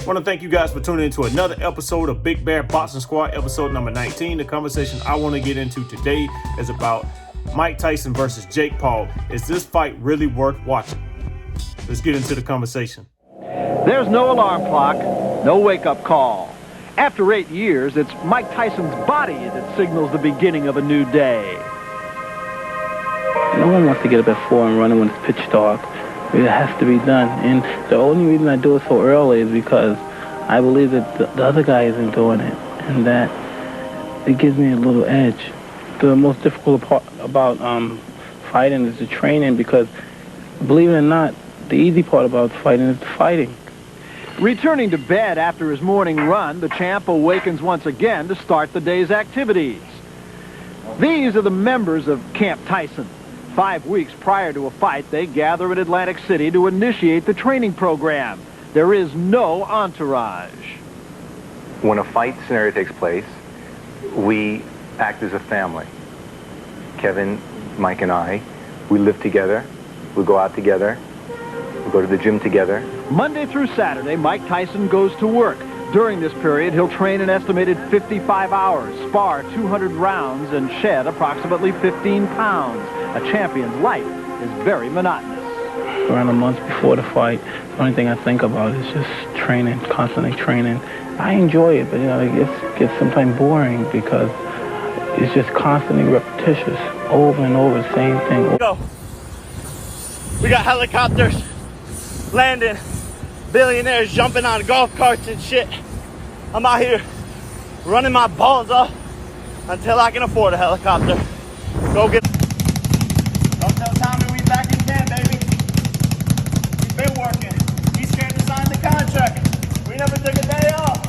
want to thank you guys for tuning into another episode of Big Bear Boxing Squad, episode number 19. The conversation I want to get into today is about Mike Tyson versus Jake Paul. Is this fight really worth watching? Let's get into the conversation. There's no alarm clock, no wake-up call. After 8 years, it's Mike Tyson's body that signals the beginning of a new day. No one wants to get up at 4 and run when it's pitch dark. It has to be done. And the only reason I do it so early is because I believe that the other guy isn't doing it, and that it gives me a little edge. The most difficult part about fighting is the training, because believe it or not, the easy part about fighting is the fighting. Returning to bed after his morning run, the champ awakens once again to start the day's activities. These are the members of Camp Tyson. 5 weeks prior to a fight, they gather in Atlantic City to initiate the training program. There is no entourage. When a fight scenario takes place, we act as a family. Kevin, Mike, and I, we live together, we go out together, we go to the gym together. Monday through Saturday, Mike Tyson goes to work. During this period, he'll train an estimated 55 hours, spar 200 rounds, and shed approximately 15 pounds. A champion's life is very monotonous. Around a month before the fight, the only thing I think about is just training, constantly training. I enjoy it, but it gets sometimes boring because it's just constantly repetitious, over and over, the same thing. Go. We got helicopters landing, billionaires jumping on golf carts and shit. I'm out here running my balls off until I can afford a helicopter. Go get. Don't tell Tommy we back in camp, baby. He's been working. He's scared to sign the contract. We never took a day off.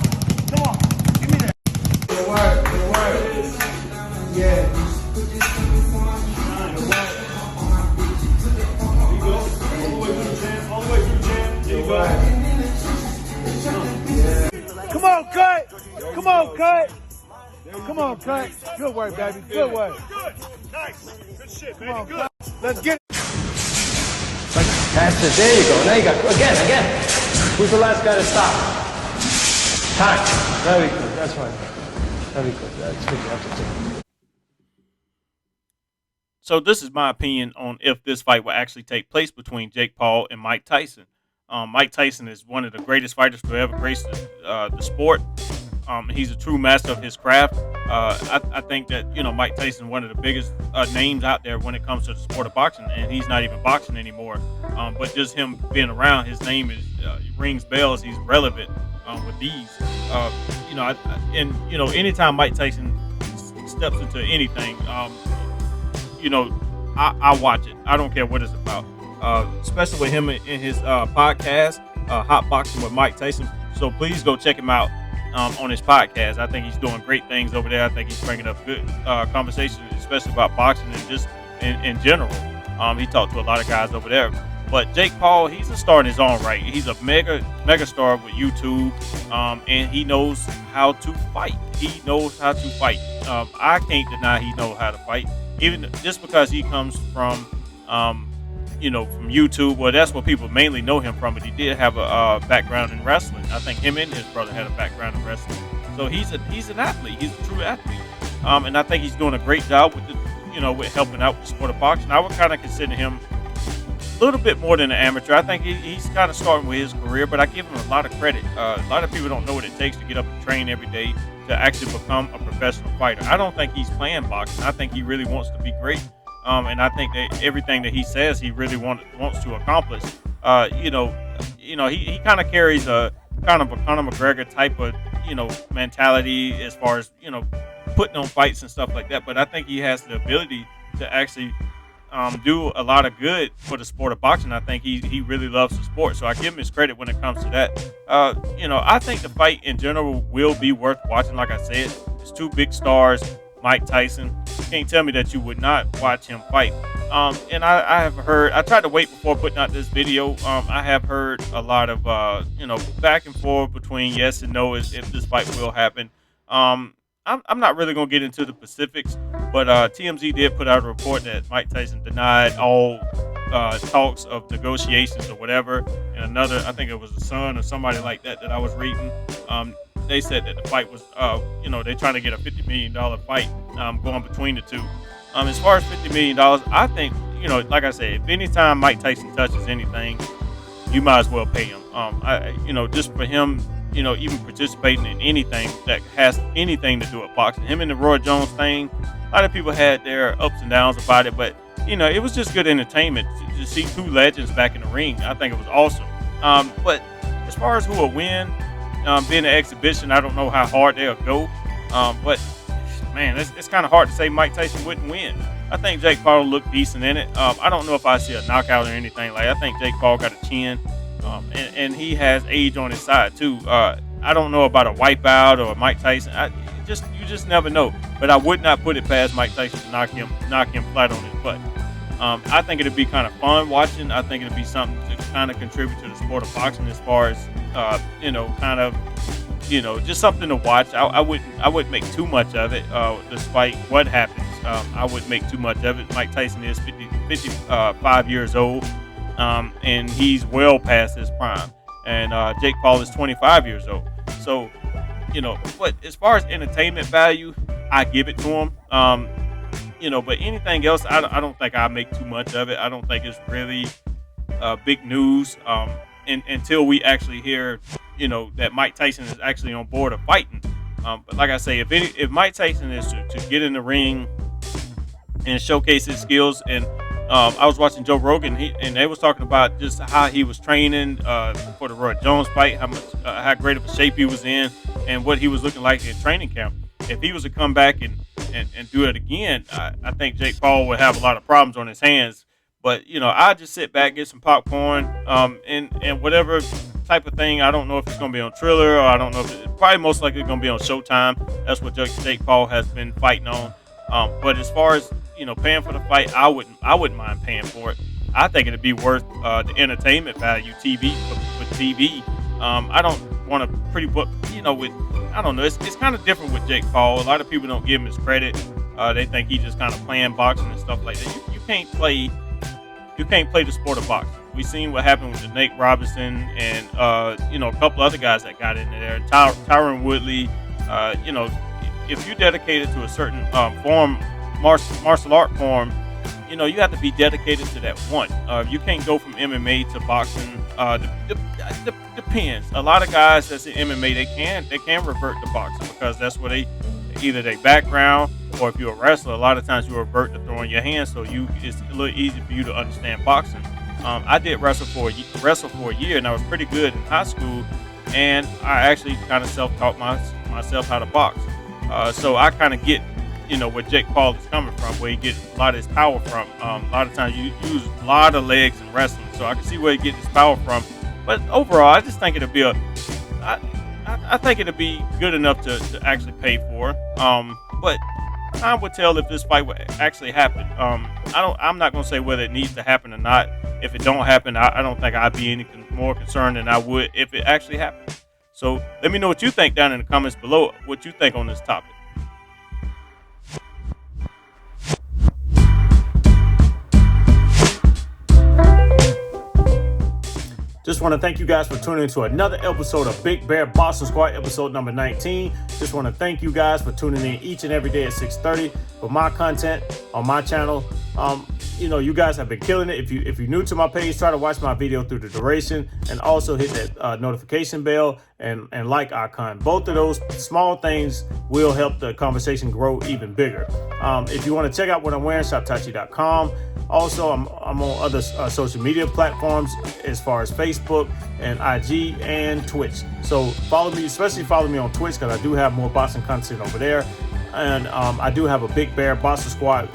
Come on, give me that. Good work. Yeah. Come on, cut! Come on, cut! Come on, cut! Good work, baby. Good work. Good. Nice. Good shit, baby. Come on, Good. cut. Let's get it. That's it. There you go. There you go. Again. Who's the last guy to stop? Time. Very good. That's right. Very good. That's what you have to do. So this is my opinion on if this fight will actually take place between Jake Paul and Mike Tyson. Mike Tyson is one of the greatest fighters to ever grace the sport. He's a true master of his craft. I think that Mike Tyson is one of the biggest names out there when it comes to the sport of boxing, and he's not even boxing anymore. But just him being around, his name rings bells. He's relevant with these. Anytime Mike Tyson steps into anything, I watch it. I don't care what it's about. Especially with him in his podcast, Hot Boxing with Mike Tyson. So please go check him out on his podcast. I think he's doing great things over there. I think he's bringing up good conversations, especially about boxing and just in general. He talked to a lot of guys over there. But Jake Paul, he's a star in his own right. He's a mega star with YouTube, and he knows how to fight. He knows how to fight. I can't deny he knows how to fight, even just because he comes from from YouTube. Well, that's what people mainly know him from, but he did have a background in wrestling. I think him and his brother had a background in wrestling. So he's an athlete. He's a true athlete. And I think he's doing a great job with with helping out with the sport of boxing. I would kind of consider him a little bit more than an amateur. I think he's kind of starting with his career, but I give him a lot of credit. A lot of people don't know what it takes to get up and train every day to actually become a professional fighter. I don't think he's playing boxing. I think he really wants to be great. And I think that everything that he says he really wants to accomplish. He kind of carries a kind of a Conor McGregor type of mentality as far as putting on fights and stuff like that. But I think he has the ability to actually do a lot of good for the sport of boxing. I think he really loves the sport, so I give him his credit when it comes to that. I think the fight in general will be worth watching. Like I said, it's two big stars. Mike Tyson. You can't tell me that you would not watch him fight. And I have heard, I tried to wait before putting out this video. I have heard a lot of, back and forth between yes and no if this fight will happen. I'm not really going to get into the specifics, but TMZ did put out a report that Mike Tyson denied all talks of negotiations or whatever. And another, I think it was the Sun or somebody like that I was reading. They said that the fight was, they're trying to get a $50 million fight going between the two. As far as $50 million, I think, like I said, if anytime Mike Tyson touches anything, you might as well pay him. Just for him, even participating in anything that has anything to do with boxing. Him and the Roy Jones thing, a lot of people had their ups and downs about it, but, it was just good entertainment to see two legends back in the ring. I think it was awesome. But as far as who will win, being an exhibition, I don't know how hard they'll go. But, man, it's kind of hard to say Mike Tyson wouldn't win. I think Jake Paul looked decent in it. I don't know if I see a knockout or anything. I think Jake Paul got a chin, and he has age on his side too. I don't know about a wipeout or Mike Tyson. You just never know. But I would not put it past Mike Tyson to knock him flat on his butt. I think it'd be kind of fun watching. I think it'd be something to kind of contribute to the sport of boxing as far as just something to watch. I wouldn't make too much of it, despite what happens. I wouldn't make too much of it. Mike Tyson is 55 years old, and he's well past his prime. And Jake Paul is 25 years old. So, but as far as entertainment value, I give it to him. But anything else, I don't think I make too much of it. I don't think it's really big news until we actually hear, that Mike Tyson is actually on board of fighting. But like I say, if Mike Tyson is to get in the ring and showcase his skills, and I was watching Joe Rogan, and they was talking about just how he was training for the Roy Jones fight, how great of a shape he was in, and what he was looking like in training camp. If he was to come back and do it again, I think Jake Paul would have a lot of problems on his hands. But I just sit back, get some popcorn, and whatever type of thing. I don't know if it's going to be on Triller, or I don't know if it's probably most likely going to be on Showtime. That's what Jake Paul has been fighting on. But as far as paying for the fight, I wouldn't mind paying for it. I think it'd be worth the entertainment value, TV with TV. I don't want to I don't know. It's kind of different with Jake Paul. A lot of people don't give him his credit. They think he just kind of playing boxing and stuff like that. You can't play the sport of boxing. We seen what happened with Nate Robinson and a couple other guys that got in there. Tyron Woodley. If you're dedicated to a certain form, martial art form, you have to be dedicated to that one. You can't go from MMA to boxing. Depends. A lot of guys that's in MMA, they can revert to boxing because that's what either their background, or if you're a wrestler, a lot of times you revert to throwing your hands, so it's a little easy for you to understand boxing. I did wrestle for a year, and I was pretty good in high school, and I actually kind of self-taught myself how to box. So I kind of get, where Jake Paul is coming from, where he gets a lot of his power from. A lot of times you use a lot of legs in wrestling, so I can see where he gets his power from. But overall, I just think it'll be I think it'll be good enough to actually pay for. But time will tell if this fight will actually happen. I'm not going to say whether it needs to happen or not. If it don't happen, I don't think I'd be any more concerned than I would if it actually happened. So let me know what you think down in the comments below, what you think on this topic. Just want to thank you guys for tuning in to another episode of Big Bear Boxing Squad, episode number 19. Just want to thank you guys for tuning in each and every day at 6:30 for my content on my channel. You guys have been killing it. If you're new to my page, try to watch my video through the duration, and also hit that notification bell and like icon. Both of those small things will help the conversation grow even bigger. If you want to check out what I'm wearing, shoptachi.com. Also, I'm on other social media platforms as far as Facebook and IG and Twitch. So follow me, especially follow me on Twitch, because I do have more boxing content over there. And I do have a Big Bear Boxing Squad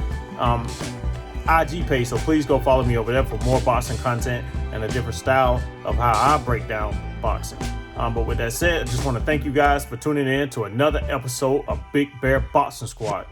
IG page, so please go follow me over there for more boxing content and a different style of how I break down boxing. But with that said, I just want to thank you guys for tuning in to another episode of Big Bear Boxing Squad.